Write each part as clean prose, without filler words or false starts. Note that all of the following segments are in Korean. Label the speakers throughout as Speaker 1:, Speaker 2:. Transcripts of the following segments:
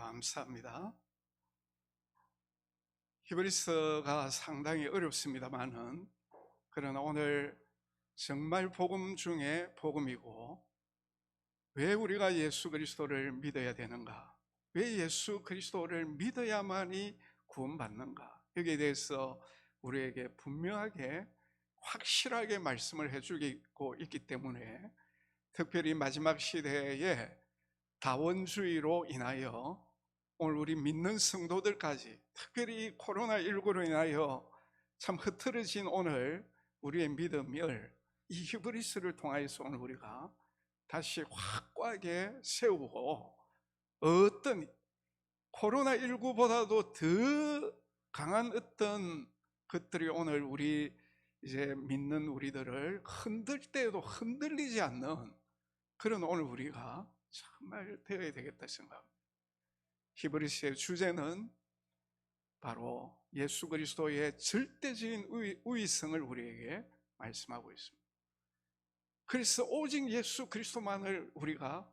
Speaker 1: 감사합니다. 히브리서가 상당히 어렵습니다만은, 그러나 오늘 정말 복음 중에 복음이고, 왜 우리가 예수 그리스도를 믿어야 되는가, 왜 예수 그리스도를 믿어야만이 구원받는가, 여기에 대해서 우리에게 분명하게 확실하게 말씀을 해주고 있기 때문에, 특별히 마지막 시대에 다원주의로 인하여 오늘 우리 믿는 성도들까지, 특별히 코로나19로 인하여 참 흐트러진 오늘 우리의 믿음을 이 히브리서를 통하여서 오늘 우리가 다시 확고하게 세우고, 어떤 코로나19보다도 더 강한 어떤 것들이 오늘 우리 이제 믿는 우리들을 흔들 때에도 흔들리지 않는 그런 오늘 우리가 정말 되어야 되겠다 생각합니다. 히브리서의 주제는 바로 예수 그리스도의 절대적인 우위성을 우리에게 말씀하고 있습니다. 그래서 오직 예수 그리스도만을 우리가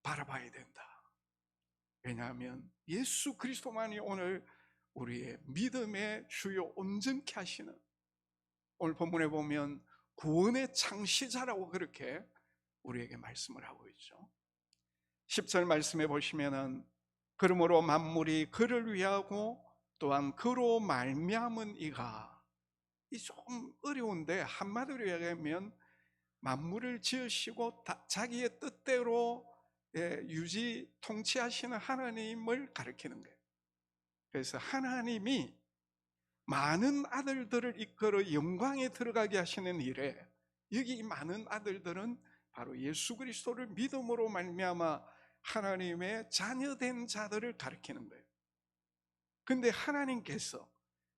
Speaker 1: 바라봐야 된다. 왜냐하면 예수 그리스도만이 오늘 우리의 믿음의 주요 온전케 하시는, 오늘 본문에 보면 구원의 창시자라고 그렇게 우리에게 말씀을 하고 있죠. 10절 말씀해 보시면은, 그러므로 만물이 그를 위하고 또한 그로 말미암은 이가, 이 조금 어려운데 한마디로 얘기하면 만물을 지으시고 자기의 뜻대로 유지 통치하시는 하나님을 가리키는 거예요. 그래서 하나님이 많은 아들들을 이끌어 영광에 들어가게 하시는 일에, 여기 이 많은 아들들은 바로 예수 그리스도를 믿음으로 말미암아 하나님의 자녀된 자들을 가리키는 거예요. 근데 하나님께서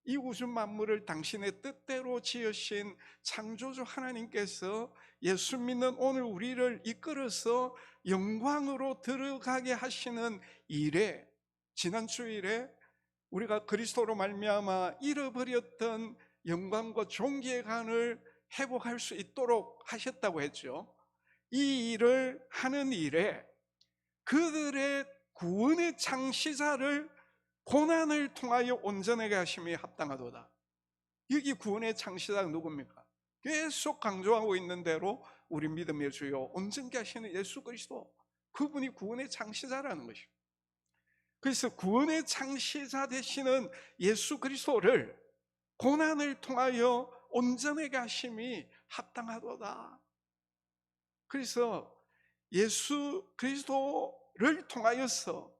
Speaker 1: 이 우주 만물을 당신의 뜻대로 지으신 창조주 하나님께서 예수 믿는 오늘 우리를 이끌어서 영광으로 들어가게 하시는 일에, 지난 주일에 우리가 그리스도로 말미암아 잃어버렸던 영광과 존귀의 간을 회복할 수 있도록 하셨다고 했죠. 이 일을 하는 일에 그들의 구원의 창시자를 고난을 통하여 온전하게 하심이 합당하도다. 여기 구원의 창시자가 누굽니까? 계속 강조하고 있는 대로 우리 믿음의 주요 온전케 하시는 예수 그리스도, 그분이 구원의 창시자라는 것이고, 그래서 구원의 창시자 되시는 예수 그리스도를 고난을 통하여 온전하게 하심이 합당하도다. 그래서 예수 그리스도를 통하여서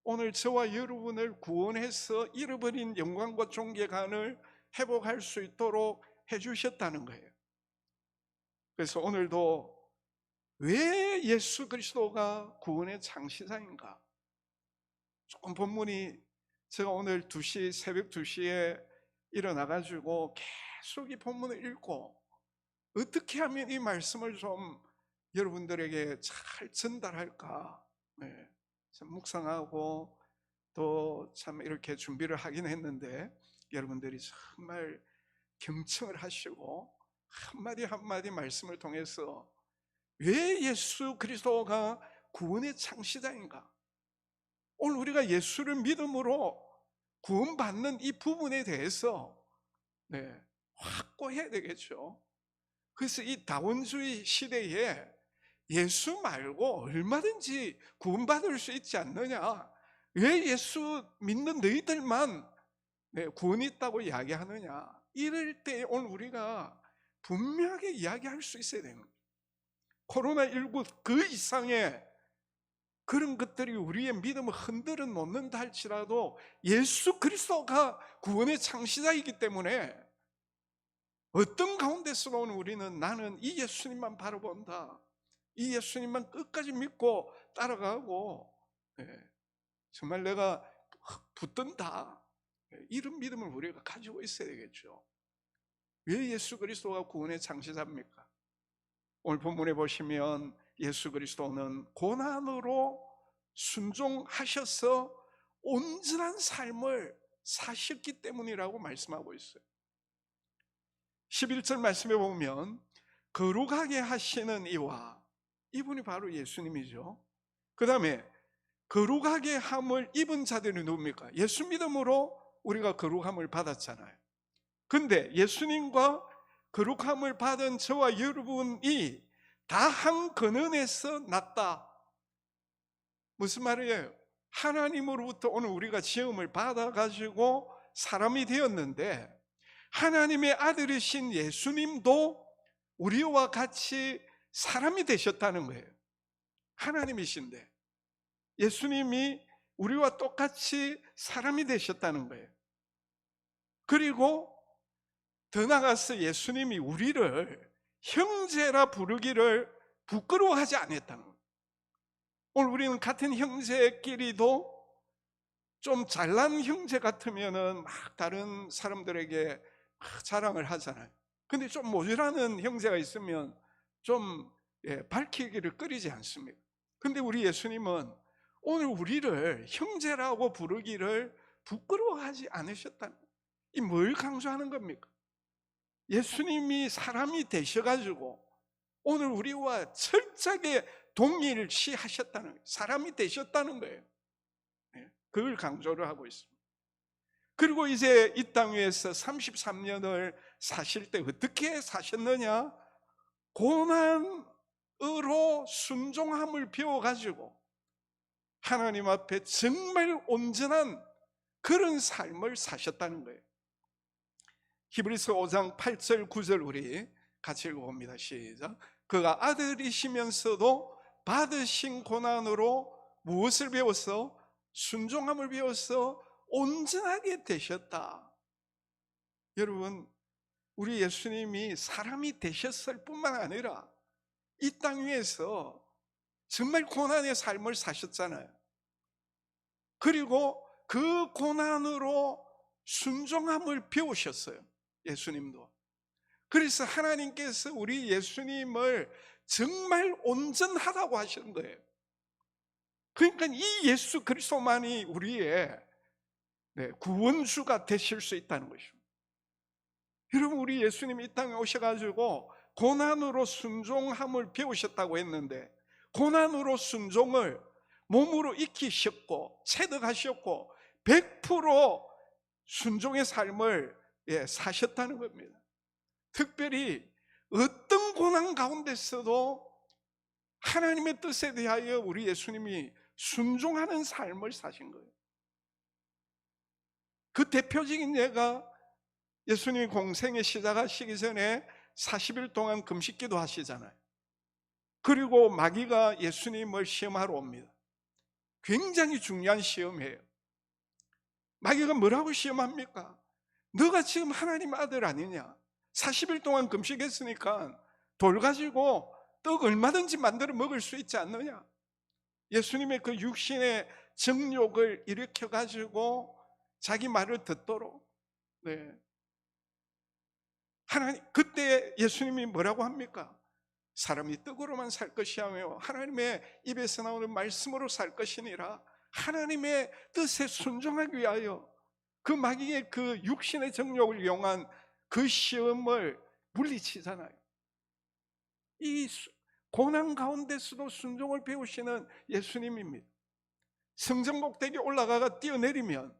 Speaker 1: 오늘 저와 여러분을 구원해서 잃어버린 영광과 존귀감을 회복할 수 있도록 해주셨다는 거예요. 그래서 오늘도 왜 예수 그리스도가 구원의 창시자인가? 조금 본문이, 제가 오늘 새벽 2시에 일어나가지고 계속 이 본문을 읽고 어떻게 하면 이 말씀을 좀 여러분들에게 잘 전달할까, 참 묵상하고 또 참 이렇게 준비를 하긴 했는데, 여러분들이 정말 경청을 하시고 한마디 한마디 말씀을 통해서 왜 예수 그리스도가 구원의 창시자인가, 오늘 우리가 예수를 믿음으로 구원받는 이 부분에 대해서 확고해야 되겠죠. 그래서 이 다원주의 시대에 예수 말고 얼마든지 구원받을 수 있지 않느냐, 왜 예수 믿는 너희들만 구원이 있다고 이야기하느냐, 이럴 때 오늘 우리가 분명하게 이야기할 수 있어야 되는 거예요. 코로나19 그 이상의 그런 것들이 우리의 믿음을 흔들어 놓는다 할지라도 예수 그리스도가 구원의 창시자이기 때문에 어떤 가운데서도 오늘 우리는 나는 이 예수님만 바라본다, 이 예수님만 끝까지 믿고 따라가고 정말 내가 붙든다, 이런 믿음을 우리가 가지고 있어야 되겠죠. 왜 예수 그리스도가 구원의 창시자입니까? 오늘 본문에 보시면 예수 그리스도는 고난으로 순종하셔서 온전한 삶을 사셨기 때문이라고 말씀하고 있어요. 11절 말씀에 보면 거룩하게 하시는 이와, 이분이 바로 예수님이죠. 그 다음에 거룩하게 함을 입은 자들이 누굽니까? 예수 믿음으로 우리가 거룩함을 받았잖아요. 근데 예수님과 거룩함을 받은 저와 여러분이 다 한 근원에서 났다. 무슨 말이에요? 하나님으로부터 오늘 우리가 지음을 받아가지고 사람이 되었는데, 하나님의 아들이신 예수님도 우리와 같이 사람이 되셨다는 거예요. 하나님이신데 예수님이 우리와 똑같이 사람이 되셨다는 거예요. 그리고 더 나아가서 예수님이 우리를 형제라 부르기를 부끄러워하지 않았다는 거예요. 오늘 우리는 같은 형제끼리도 좀 잘난 형제 같으면은 막 다른 사람들에게 막 자랑을 하잖아요. 근데 좀 모자라는 형제가 있으면 좀 밝히기를 꺼리지 않습니까? 근데 우리 예수님은 오늘 우리를 형제라고 부르기를 부끄러워하지 않으셨다는 거예요. 이 뭘 강조하는 겁니까? 예수님이 사람이 되셔가지고 오늘 우리와 철저하게 동일시하셨다는 거예요. 사람이 되셨다는 거예요. 그걸 강조를 하고 있습니다. 그리고 이제 이 땅 위에서 33년을 사실 때 어떻게 사셨느냐? 고난으로 순종함을 배워가지고 하나님 앞에 정말 온전한 그런 삶을 사셨다는 거예요. 히브리서 5장 8절 9절 우리 같이 읽어봅니다. 시작. 그가 아들이시면서도 받으신 고난으로 무엇을 배워서? 순종함을 배워서 온전하게 되셨다. 여러분, 우리 예수님이 사람이 되셨을 뿐만 아니라 이 땅 위에서 정말 고난의 삶을 사셨잖아요. 그리고 그 고난으로 순종함을 배우셨어요. 예수님도. 그래서 하나님께서 우리 예수님을 정말 온전하다고 하시는 거예요. 그러니까 이 예수 그리스도만이 우리의 구원주가 되실 수 있다는 것입니다. 여러분, 우리 예수님이 이 땅에 오셔가지고 고난으로 순종함을 배우셨다고 했는데, 고난으로 순종을 몸으로 익히셨고 체득하셨고 100% 순종의 삶을 사셨다는 겁니다. 특별히 어떤 고난 가운데서도 하나님의 뜻에 대하여 우리 예수님이 순종하는 삶을 사신 거예요. 그 대표적인 예가 예수님이 공생에 시작하시기 전에 40일 동안 금식기도 하시잖아요. 그리고 마귀가 예수님을 시험하러 옵니다. 굉장히 중요한 시험이에요. 마귀가 뭐라고 시험합니까? 너가 지금 하나님 아들 아니냐? 40일 동안 금식했으니까 돌 가지고 떡 얼마든지 만들어 먹을 수 있지 않느냐? 예수님의 그 육신의 정욕을 일으켜 가지고 자기 말을 듣도록. 하나님, 그때 예수님이 뭐라고 합니까? 사람이 떡으로만 살 것이 아니요 하나님의 입에서 나오는 말씀으로 살 것이니라. 하나님의 뜻에 순종하기 위하여 그 마귀의 그 육신의 정욕을 이용한 그 시험을 물리치잖아요. 이 고난 가운데서도 순종을 배우시는 예수님입니다. 성전 꼭대기 올라가가 뛰어내리면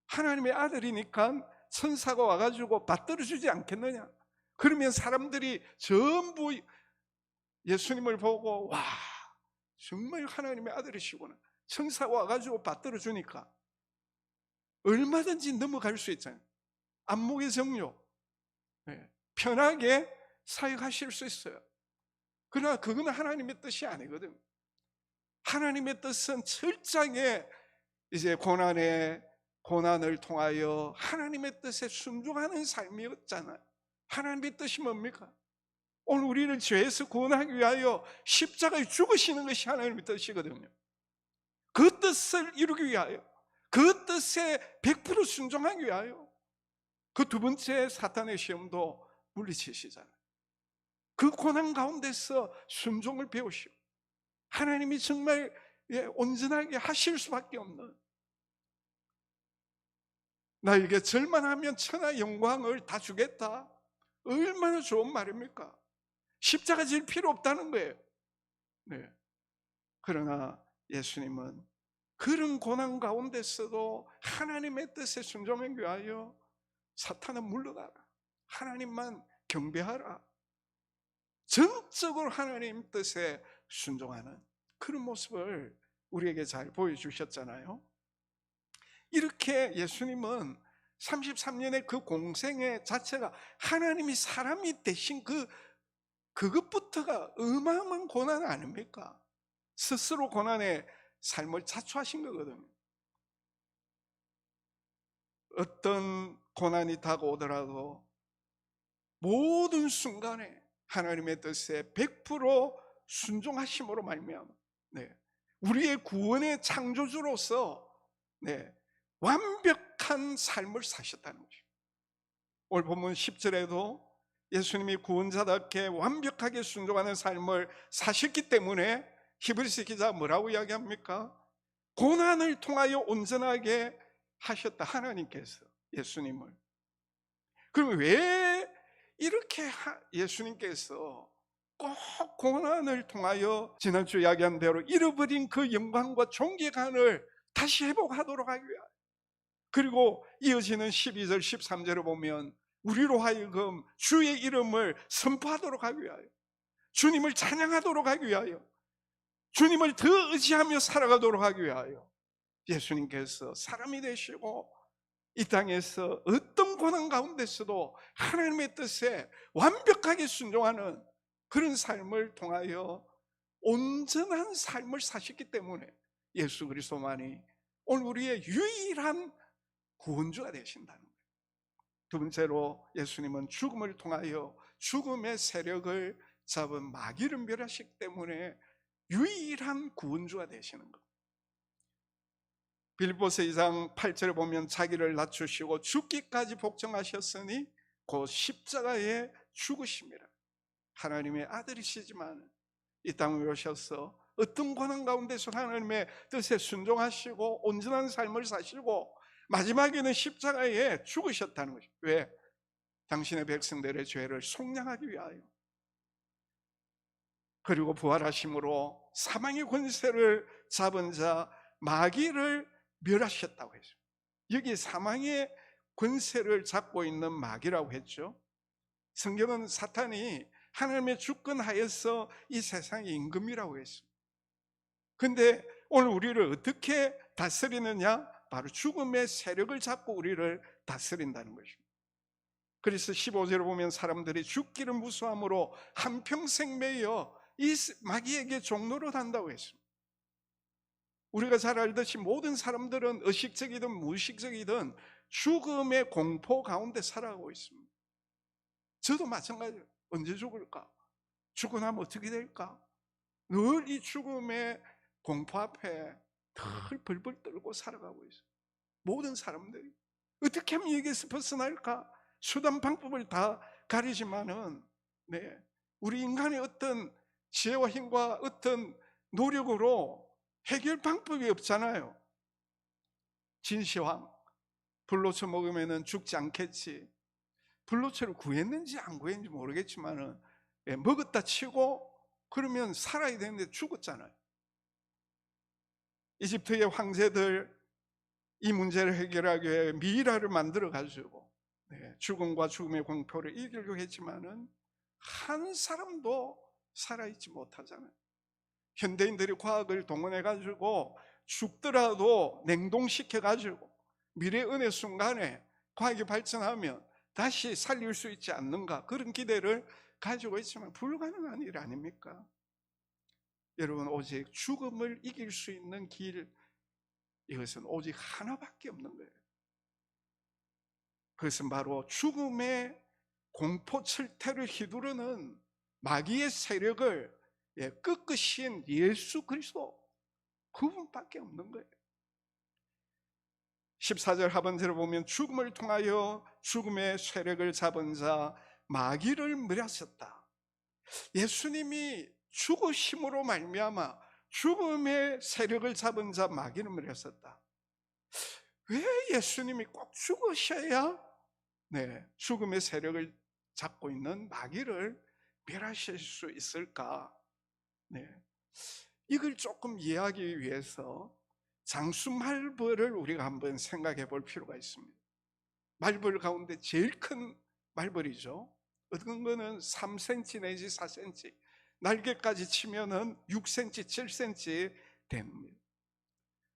Speaker 1: 하나님의 아들이니까 천사가 와가지고 받들어주지 않겠느냐? 그러면 사람들이 전부 예수님을 보고 와, 정말 하나님의 아들이시구나. 천사가 와가지고 받들어주니까 얼마든지 넘어갈 수 있잖아요. 안목의 정욕 편하게 사역하실 수 있어요. 그러나 그건 하나님의 뜻이 아니거든. 하나님의 뜻은 철저하게 이제 고난을 통하여 하나님의 뜻에 순종하는 삶이었잖아요. 하나님의 뜻이 뭡니까? 오늘 우리를 죄에서 구원하기 위하여 십자가에 죽으시는 것이 하나님의 뜻이거든요. 그 뜻을 이루기 위하여, 그 뜻에 100% 순종하기 위하여 그 두 번째 사탄의 시험도 물리치시잖아요. 그 고난 가운데서 순종을 배우시고 하나님이 정말 온전하게 하실 수밖에 없는, 나에게 절만하면 천하 영광을 다 주겠다. 얼마나 좋은 말입니까? 십자가 질 필요 없다는 거예요. 그러나 예수님은 그런 고난 가운데서도 하나님의 뜻에 순종하기 위하여 사탄은 물러가라, 하나님만 경배하라, 전적으로 하나님 뜻에 순종하는 그런 모습을 우리에게 잘 보여주셨잖아요. 이렇게 예수님은 33년의 그 공생의 자체가 하나님이 사람이 되신 그것부터가 어마어마한 고난 아닙니까? 스스로 고난의 삶을 자초하신 거거든요. 어떤 고난이 다가오더라도 모든 순간에 하나님의 뜻에 100% 순종하심으로 말미암아 우리의 구원의 창조주로서 완벽한 삶을 사셨다는 것입니다. 오늘 본문 10절에도 예수님이 구원자답게 완벽하게 순종하는 삶을 사셨기 때문에 히브리서 기자가 뭐라고 이야기합니까? 고난을 통하여 온전하게 하셨다, 하나님께서 예수님을. 그럼 왜 이렇게 예수님께서 꼭 고난을 통하여 지난주 이야기한 대로 잃어버린 그 영광과 존귀감을 다시 회복하도록 하기 위하여, 그리고 이어지는 12절 13절을 보면 우리로 하여금 주의 이름을 선포하도록 하기 위하여, 주님을 찬양하도록 하기 위하여, 주님을 더 의지하며 살아가도록 하기 위하여 예수님께서 사람이 되시고 이 땅에서 어떤 고난 가운데서도 하나님의 뜻에 완벽하게 순종하는 그런 삶을 통하여 온전한 삶을 사셨기 때문에 예수 그리스도만이 오늘 우리의 유일한 구원주가 되신다는 거예요. 두 번째로 예수님은 죽음을 통하여 죽음의 세력을 잡은 마귀를 멸하시기 때문에 유일한 구원주가 되시는 것. 빌립보서 2장 8절에 보면 자기를 낮추시고 죽기까지 복종하셨으니 곧 십자가에 죽으심이라. 하나님의 아들이시지만 이 땅에 오셔서 어떤 고난 가운데서 하나님의 뜻에 순종하시고 온전한 삶을 사시고 마지막에는 십자가에 죽으셨다는 것입니다. 왜? 당신의 백성들의 죄를 속량하기 위하여. 그리고 부활하심으로 사망의 권세를 잡은 자 마귀를 멸하셨다고 했죠. 여기 사망의 권세를 잡고 있는 마귀라고 했죠. 성경은 사탄이 하나님의 주권하에서 이 세상의 임금이라고 했습니다. 그런데 오늘 우리를 어떻게 다스리느냐? 바로 죽음의 세력을 잡고 우리를 다스린다는 것입니다. 그래서 15절을 보면 사람들이 죽기를 무수함으로 한평생 매여 이 마귀에게 종노릇 한다고 했습니다. 우리가 잘 알듯이 모든 사람들은 의식적이든 무의식적이든 죽음의 공포 가운데 살아가고 있습니다. 저도 마찬가지예요. 언제 죽을까? 죽고 나면 어떻게 될까? 늘 이 죽음의 공포 앞에 늘 벌벌 떨고 살아가고 있어요. 모든 사람들이 어떻게 하면 여기에서 벗어날까? 수단 방법을 다 가리지만은 우리 인간의 어떤 지혜와 힘과 어떤 노력으로 해결 방법이 없잖아요. 진시황, 불로초 먹으면 죽지 않겠지. 불로초를 구했는지 안 구했는지 모르겠지만은 먹었다 치고 그러면 살아야 되는데 죽었잖아요. 이집트의 황제들 이 문제를 해결하기 위해 미이라를 만들어 가지고 죽음과 죽음의 공포를 이기려고 했지만은 한 사람도 살아있지 못하잖아요. 현대인들이 과학을 동원해 가지고 죽더라도 냉동시켜 가지고 미래 은혜 순간에 과학이 발전하면 다시 살릴 수 있지 않는가, 그런 기대를 가지고 있지만 불가능한 일 아닙니까? 여러분, 오직 죽음을 이길 수 있는 길, 이것은 오직 하나밖에 없는 거예요. 그것은 바로 죽음의 공포 철퇴를 휘두르는 마귀의 세력을 끄끄신 예수 그리스도, 그분밖에 없는 거예요. 14절 하반절을 보면 죽음을 통하여 죽음의 세력을 잡은 자 마귀를 멸하셨다. 예수님이 죽으심으로 말미암아 죽음의 세력을 잡은 자 마귀를 멸하셨다. 왜 예수님이 꼭 죽으셔야 죽음의 세력을 잡고 있는 마귀를 멸하실 수 있을까? 이걸 조금 이해하기 위해서 장수 말벌을 우리가 한번 생각해 볼 필요가 있습니다. 말벌 가운데 제일 큰 말벌이죠. 어떤 거는 3cm 내지 4cm, 날개까지 치면은 6cm, 7cm 됩니다.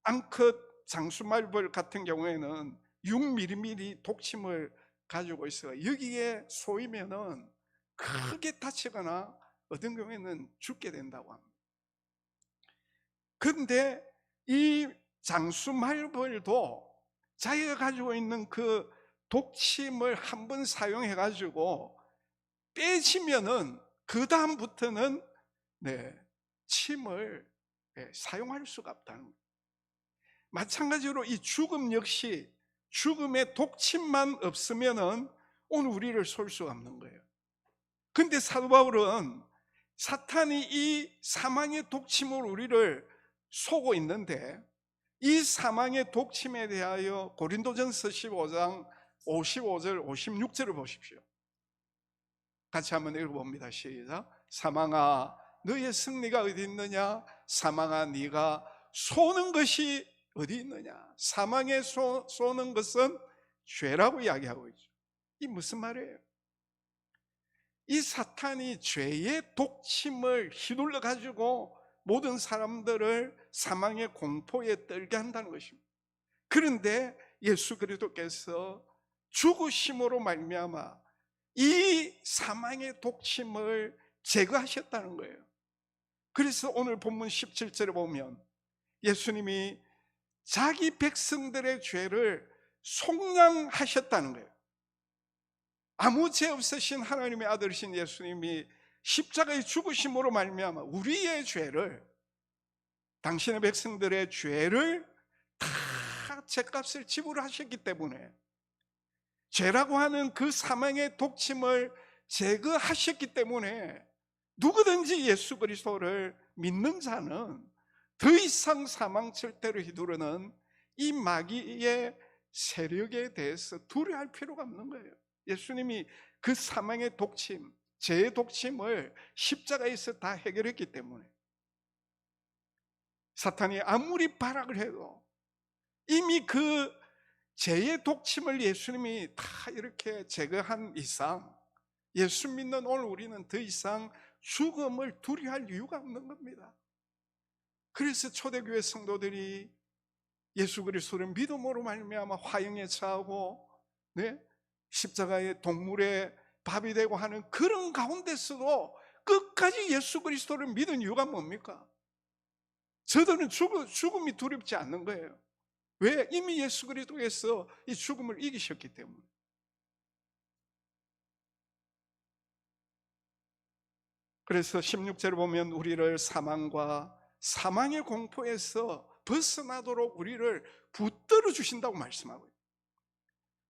Speaker 1: 앙컷 장수말벌 같은 경우에는 6mm 독침을 가지고 있어요. 여기에 쏘이면은 크게 다치거나 어떤 경우에는 죽게 된다고 합니다. 그런데 이 장수말벌도 자기가 가지고 있는 그 독침을 한번 사용해 가지고 빼지면은 그 다음부터는 침을 사용할 수가 없다는 거예요. 마찬가지로 이 죽음 역시 죽음의 독침만 없으면은 오늘 우리를 쏠 수가 없는 거예요. 근데 사도 바울은 사탄이 이 사망의 독침으로 우리를 쏘고 있는데, 이 사망의 독침에 대하여 고린도전서 15장 55절 56절을 보십시오. 같이 한번 읽어봅니다. 시작. 사망아 너의 승리가 어디 있느냐? 사망아 네가 쏘는 것이 어디 있느냐? 사망에 쏘는 것은 죄라고 이야기하고 있죠. 이 무슨 말이에요? 이 사탄이 죄의 독침을 휘둘러 가지고 모든 사람들을 사망의 공포에 떨게 한다는 것입니다. 그런데 예수 그리스도께서 죽으심으로 말미암아 이 사망의 독침을 제거하셨다는 거예요. 그래서 오늘 본문 17절에 보면 예수님이 자기 백성들의 죄를 속량하셨다는 거예요. 아무 죄 없으신 하나님의 아들이신 예수님이 십자가의 죽으심으로 말미암아 우리의 죄를, 당신의 백성들의 죄를 다 죄값을 지불하셨기 때문에, 죄라고 하는 그 사망의 독침을 제거하셨기 때문에 누구든지 예수 그리스도를 믿는 자는 더 이상 사망 절대로 휘두르는 이 마귀의 세력에 대해서 두려워할 필요가 없는 거예요. 예수님이 그 사망의 독침, 죄의 독침을 십자가에서 다 해결했기 때문에 사탄이 아무리 발악을 해도 이미 그 죄의 독침을 예수님이 다 이렇게 제거한 이상, 예수 믿는 오늘 우리는 더 이상 죽음을 두려워할 이유가 없는 겁니다. 그래서 초대교회 성도들이 예수 그리스도를 믿음으로 말미암아 화형에 처하고 십자가의 동물의 밥이 되고 하는 그런 가운데서도 끝까지 예수 그리스도를 믿은 이유가 뭡니까? 저들은 죽음이 두렵지 않는 거예요. 왜? 이미 예수 그리스도께서 이 죽음을 이기셨기 때문에. 그래서 16절에 보면 우리를 사망과 사망의 공포에서 벗어나도록 우리를 붙들어 주신다고 말씀하고 있어요.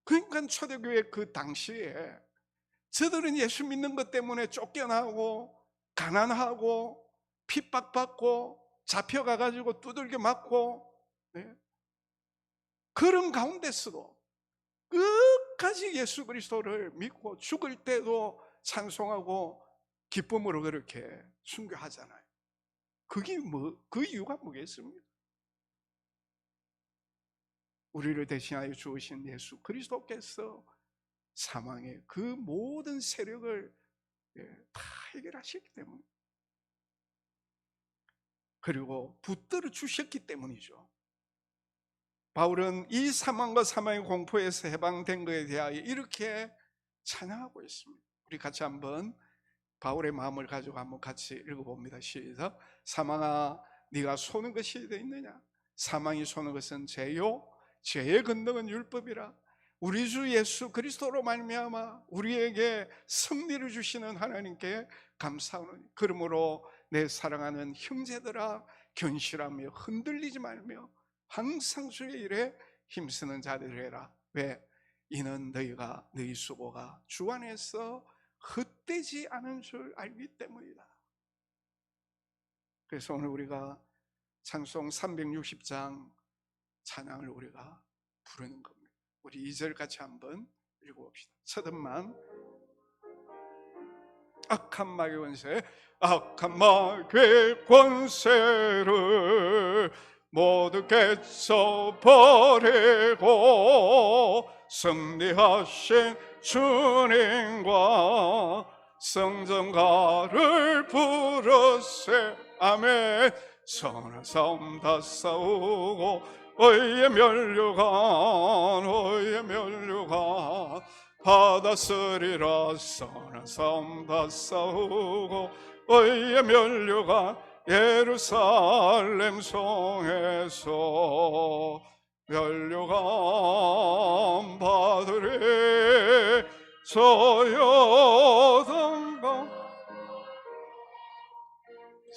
Speaker 1: 그러니까 초대교회 그 당시에 저들은 예수 믿는 것 때문에 쫓겨나고 가난하고 핍박받고 잡혀가가지고 두들겨 맞고 그런 가운데서도 끝까지 예수 그리스도를 믿고 죽을 때도 찬송하고 기쁨으로 그렇게 순교하잖아요. 그게 그 이유가 뭐겠습니까? 우리를 대신하여 죽으신 예수 그리스도께서 사망의 그 모든 세력을 다 해결하셨기 때문에, 그리고 붙들어 주셨기 때문이죠. 바울은 이 사망과 사망의 공포에서 해방된 것에 대하여 이렇게 찬양하고 있습니다. 우리 같이 한번 바울의 마음을 가지고 한번 같이 읽어봅니다. 시작. 사망아 네가 쏘는 것이 어디 있느냐? 사망이 쏘는 것은 죄요 죄의 권능은 율법이라. 우리 주 예수 그리스도로 말미암아 우리에게 승리를 주시는 하나님께 감사하노니 그러므로 내 사랑하는 형제들아 견실하며 흔들리지 말며 항상 주의 일에 힘쓰는 자들이라. 왜? 이는 너희가 너희 수고가 주 안에서 헛되지 않은 줄 알기 때문이다. 그래서 오늘 우리가 찬송 360장 찬양을 우리가 부르는 겁니다. 우리 2절 같이 한번 읽어봅시다. 첫 음만. 악한 마귀의 권세, 악한 마귀의 권세를 모두 깨쳐버리고 승리하신 주님과 성전가를 부르세. 아멘. 선한 싸움 다 싸우고 의의 면류관 받았으리라. 선한 싸움 다 싸우고 의의 면류관 예루살렘 성에서 면류관 받으리. 저여당강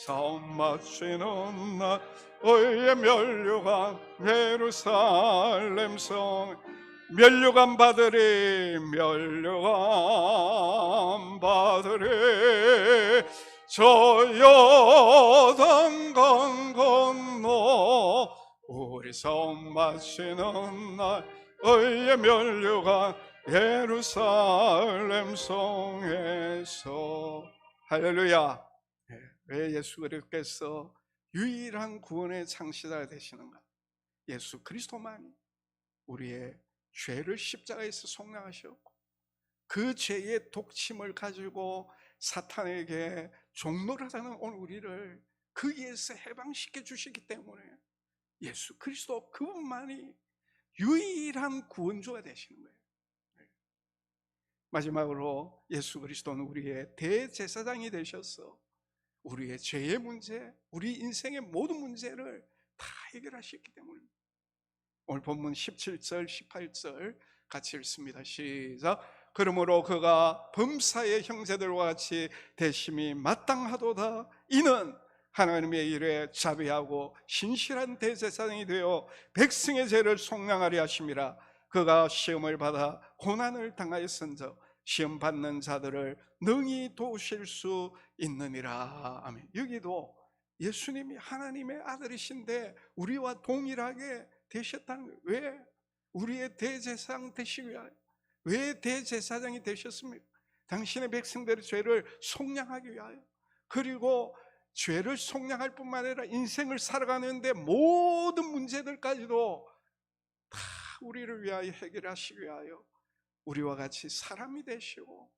Speaker 1: 싸움 마치는 날 의의 면류관 예루살렘 성 면류관 받으리. 면류관 받으리. 저 요단강 건너 우리 싸움 마치는 날 의의 면류관 예루살렘 성에서. 할렐루야. 왜 예수 그리스도께서 유일한 구원의 창시자가 되시는가? 예수 그리스도만이 우리의 죄를 십자가에서 속량하셨고 그 죄의 독침을 가지고 사탄에게 종노릇하는 오늘 우리를 거기에서 해방시켜 주시기 때문에 예수 그리스도 그분만이 유일한 구원주가 되시는 거예요. 마지막으로 예수 그리스도는 우리의 대제사장이 되셔서 우리의 죄의 문제, 우리 인생의 모든 문제를 다 해결하셨기 때문입니다. 오늘 본문 17절, 18절 같이 읽습니다. 시작. 그러므로 그가 범사의 형제들과 같이 대심이 마땅하도다. 이는 하나님의 일에 자비하고 신실한 대제사장이 되어 백성의 죄를 속량하려 하심이라. 그가 시험을 받아 고난을 당하였은즉 시험 받는 자들을 능히 도우실 수 있느니라. 아멘. 여기도 예수님이 하나님의 아들이신데 우리와 동일하게 되셨다는 거예요. 왜? 우리의 대제사장 되시기 위하여. 왜 대제사장이 되셨습니까? 당신의 백성들의 죄를 속량하기 위하여. 그리고 죄를 속량할 뿐만 아니라 인생을 살아가는데 모든 문제들까지도 다 우리를 위하여 해결하시기 위하여 우리와 같이 사람이 되시고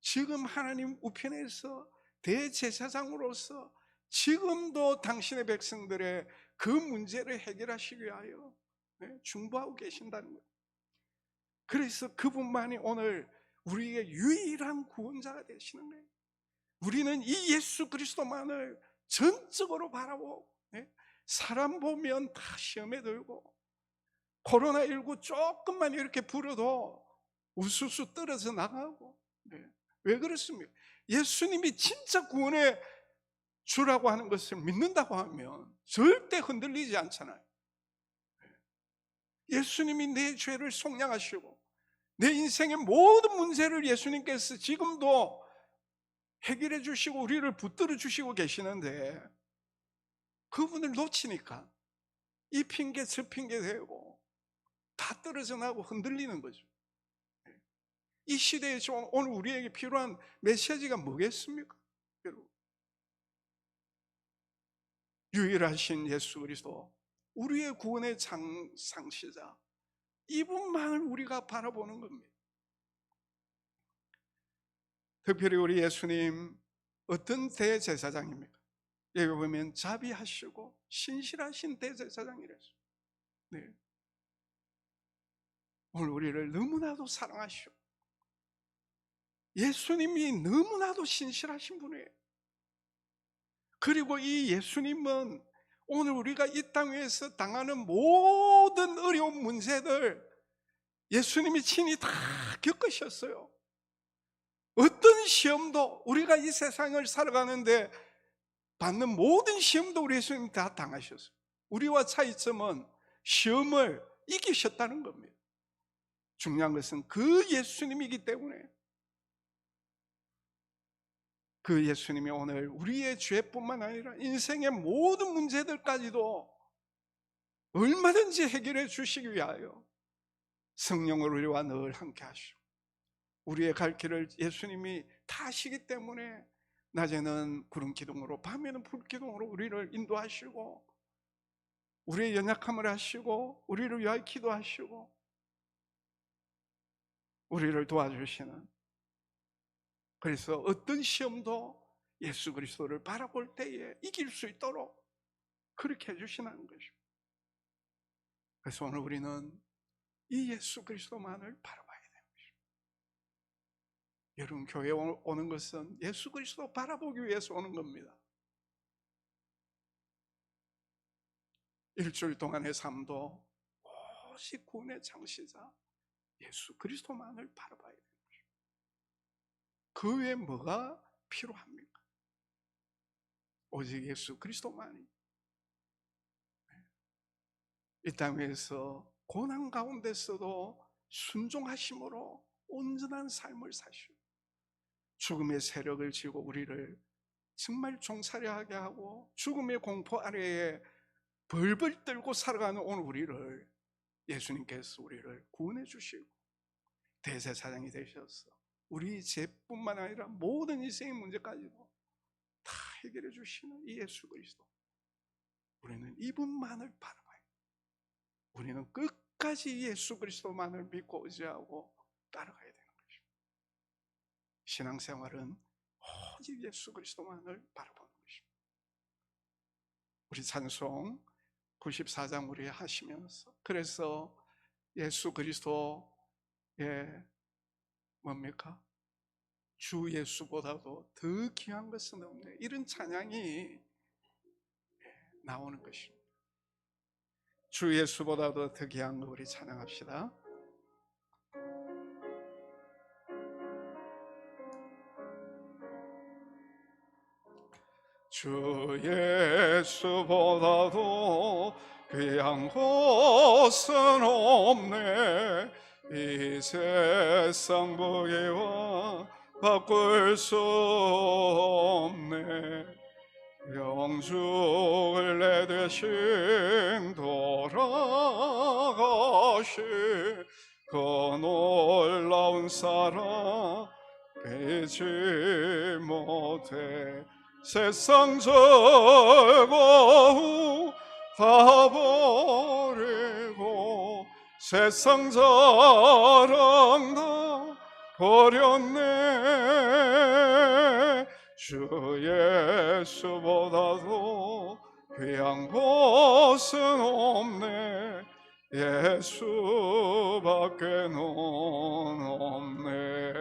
Speaker 1: 지금 하나님 우편에서 대제사장으로서 지금도 당신의 백성들의 그 문제를 해결하시기 위하여 중보하고 계신다는 거예요. 그래서 그분만이 오늘 우리의 유일한 구원자가 되시는 거예요. 우리는 이 예수 그리스도만을 전적으로 바라보고 사람 보면 다 시험에 들고 코로나19 조금만 이렇게 불어도 우수수 떨어져 나가고. 왜 그렇습니까? 예수님이 진짜 구원의 주라고 하는 것을 믿는다고 하면 절대 흔들리지 않잖아요. 예수님이 내 죄를 속량하시고 내 인생의 모든 문제를 예수님께서 지금도 해결해 주시고 우리를 붙들어 주시고 계시는데 그분을 놓치니까 이 핑계 저 핑계 대고 다 떨어져 나고 흔들리는 거죠. 이 시대에 오늘 우리에게 필요한 메시지가 뭐겠습니까? 여러분, 유일하신 예수 그리스도, 우리의 구원의 상시자, 이분만을 우리가 바라보는 겁니다. 특별히 우리 예수님 어떤 대제사장입니까? 여기 보면 자비하시고 신실하신 대제사장이랬어요. 오늘 우리를 너무나도 사랑하시고 예수님이 너무나도 신실하신 분이에요. 그리고 이 예수님은 오늘 우리가 이 땅 위에서 당하는 모든 어려운 문제들 예수님이 친히 다 겪으셨어요. 어떤 시험도 우리가 이 세상을 살아가는데 받는 모든 시험도 우리 예수님이 다 당하셨어요. 우리와 차이점은 시험을 이기셨다는 겁니다. 중요한 것은 그 예수님이기 때문에 그 예수님이 오늘 우리의 죄뿐만 아니라 인생의 모든 문제들까지도 얼마든지 해결해 주시기 위하여 성령을 우리와 늘 함께 하시고 우리의 갈 길을 예수님이 다 하시기 때문에 낮에는 구름 기둥으로 밤에는 불 기둥으로 우리를 인도하시고 우리의 연약함을 아시고 우리를 위하여 기도하시고 우리를 도와주시는, 그래서 어떤 시험도 예수 그리스도를 바라볼 때에 이길 수 있도록 그렇게 해주시는 것입니다. 그래서 오늘 우리는 이 예수 그리스도만을 바라봐야 되는 것입니다. 여러분, 교회에 오는 것은 예수 그리스도 바라보기 위해서 오는 겁니다. 일주일 동안의 삶도 오직 구원의 창시자 예수 그리스도만을 바라봐야 되는 것입니다. 그 외에 뭐가 필요합니까? 오직 예수 그리스도만이. 이 땅에서 고난 가운데서도 순종하심으로 온전한 삶을 사시고 죽음의 세력을 지고 우리를 정말 종살이하게 하고 죽음의 공포 아래에 벌벌 떨고 살아가는 오늘 우리를 예수님께서 우리를 구원해 주시고 대제사장이 되셔서 우리 죄뿐만 아니라 모든 인생의 문제까지도 다 해결해 주시는 이 예수 그리스도, 우리는 이분만을 바라봐요. 우리는 끝까지 예수 그리스도만을 믿고 의지하고 따라가야 되는 것입니다. 신앙생활은 오직 예수 그리스도만을 바라보는 것입니다. 우리 찬송 94장 우리 하시면서, 그래서 예수 그리스도의 뭡니까? 주 예수보다도 더 귀한 것은 없네, 이런 찬양이 나오는 것입니다. 주 예수보다도 더 귀한 거 우리 찬양합시다. 주 예수보다도 귀한 것은 없네, 이 세상 무게와 바꿀 수 없네. 영죽을 내 대신 돌아가신 그 놀라운 사랑 잊지 못해. 세상 즐거움 다 버리고 세상 자랑 다 버렸네. 주 예수보다도 귀한 것은 없네, 예수밖에는 없네.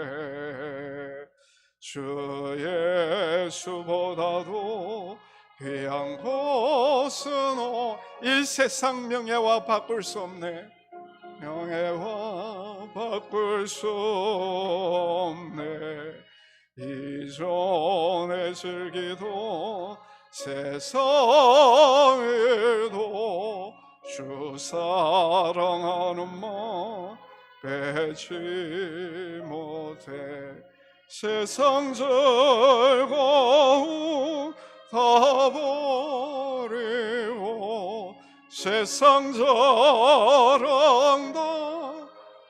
Speaker 1: 주 예수보다도 귀한 것은 이 세상 명예와 바꿀 수 없네, 명예와 바꿀 수 없네. 이전에 즐기던 세상에도 주 사랑하는 마음 빼지 못해. 세상 즐거움 다 버리고 세상 자랑 다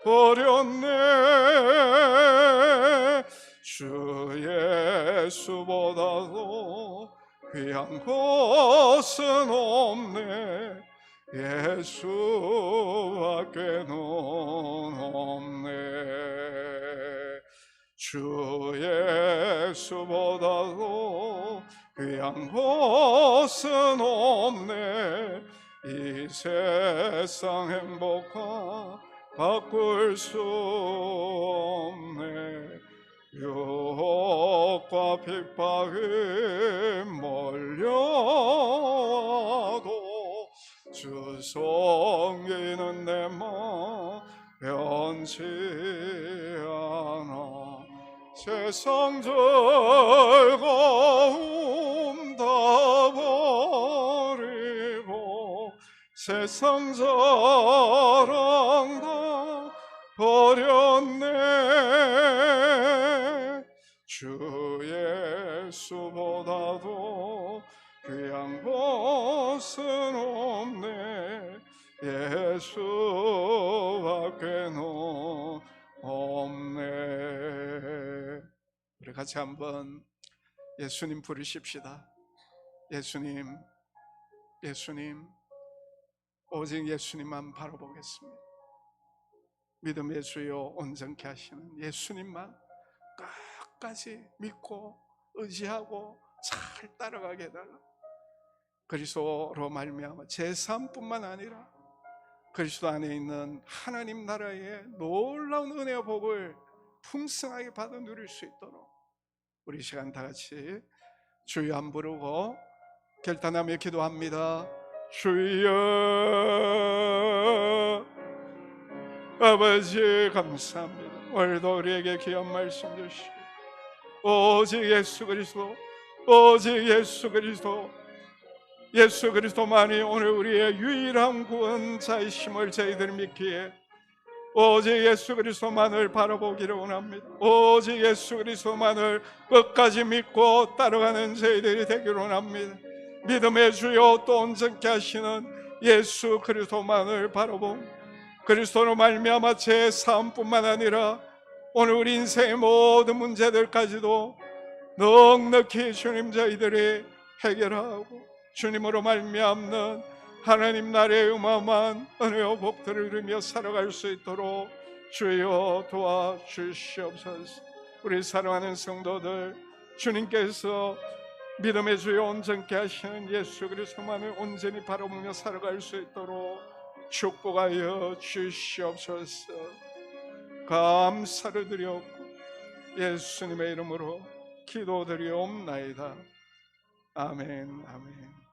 Speaker 1: 버렸네. 주 예수보다도 귀한 것은 없네, 예수밖에는 없네. 주 예수보다도 귀한 것은 없네, 이 세상 행복과 바꿀 수 없네. 유혹과 핍박이 몰려와도 주 섬기는 내 마음 변치 않아. 세상 즐거움 다 버리고 세상 자랑 다 버렸네. 주 예수보다도 귀한 것은 없네, 예수밖에는 없네. 우리 같이 한번 예수님 부르십시다. 예수님, 예수님, 오직 예수님만 바라보겠습니다. 믿음의 주요 온전케 하시는 예수님만 끝까지 믿고 의지하고 잘 따라가게 해달라. 그리스도로 말미암아 제 삶뿐만 아니라 그리스도 안에 있는 하나님 나라의 놀라운 은혜와 복을 풍성하게 받아 누릴 수 있도록 우리 시간 다 같이 주여 한 부르고 결단하며 기도합니다. 주여 아버지 감사합니다. 오늘도 우리에게 귀한 말씀 주시고 오직 예수 그리스도, 오직 예수 그리스도, 예수 그리스도만이 오늘 우리의 유일한 구원자이심을 저희들 믿기에 오직 예수 그리스도만을 바라보기를 원합니다. 오직 예수 그리스도만을 끝까지 믿고 따라가는 저희들이 되기를 원합니다. 믿음의 주요 또 온전케 하시는 예수 그리스도만을 바라봅니다. 그리스도로 말미암아 제 삶뿐만 아니라 오늘 우리 인생의 모든 문제들까지도 넉넉히 주님 저희들이 해결하고 주님으로 말미암는 하나님 나라의 음함한 은혜와 복들을 누리며 살아갈 수 있도록 주여 도와주시옵소서. 우리 사랑하는 성도들, 주님께서 믿음의 주여 온전케 하시는 예수 그리스도만을 온전히 바라보며 살아갈 수 있도록 축복하여 주시옵소서. 감사를 드렸고 예수님의 이름으로 기도드리옵나이다. 아멘, 아멘.